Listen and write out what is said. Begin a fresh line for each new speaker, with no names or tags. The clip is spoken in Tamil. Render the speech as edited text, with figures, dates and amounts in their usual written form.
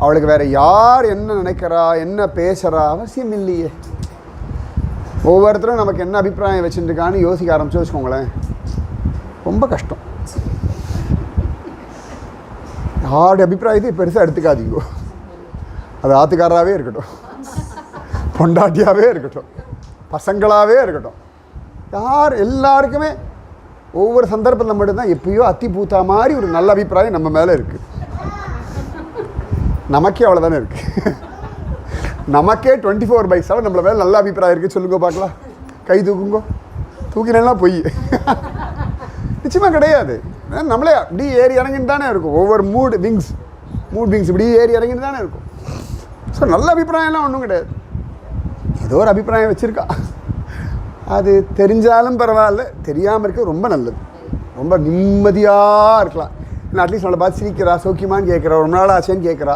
அவளுக்கு வேறு யார் என்ன நினைக்கிறா என்ன பேசுகிறா அவசியம் இல்லையே. ஒவ்வொருத்தரும் நமக்கு என்ன அபிப்பிராயம் வச்சுருக்கான்னு யோசிக்க ஆரம்பிச்சு வச்சுக்கோங்களேன், ரொம்ப கஷ்டம். யாருடைய அபிப்பிராயத்தையும் பெருசாக எடுத்துக்காதீங்கோ. அது ஆத்துக்காரராகவே இருக்கட்டும், பொண்டாட்டியாகவே இருக்கட்டும், பசங்களாகவே இருக்கட்டும், யார் எல்லாருக்குமே ஒவ்வொரு சந்தர்ப்பத்தில் மட்டும்தான் எப்பயோ அத்தி பூத்தா மாதிரி ஒரு நல்ல அபிப்பிராயம் நம்ம மேலே இருக்குது. நமக்கே அவ்வளோதானே இருக்குது. நமக்கே 24/7 நம்மள மேலே நல்ல அபிப்பிராயம் இருக்குது. சொல்லுங்க பார்க்கலாம், கை தூக்குங்கோ. தூக்கினெல்லாம் பொய், நிச்சயமாக கிடையாது. நம்மளே அப்படி ஏறி இறங்கின்னு தானே இருக்கும். ஒவ்வொரு மூட் விங்ஸ் இப்படி ஏறி இறங்கின்னு தானே இருக்கும். ஸோ நல்ல அபிப்பிராயம்லாம் ஒன்றும் கிடையாது. ஏதோ ஒரு அபிப்பிராயம் வச்சுருக்கா, அது தெரிஞ்சாலும் பரவாயில்ல, தெரியாமல் இருக்க ரொம்ப நல்லது. ரொம்ப நிம்மதியாக இருக்கலாம். இல்லை அட்லீஸ்ட் நம்மளை பார்த்து சிரிக்கிறா, சௌக்கியமானு கேட்குறா, ரொம்ப நாள் ஆச்சேன்னு கேட்குறா.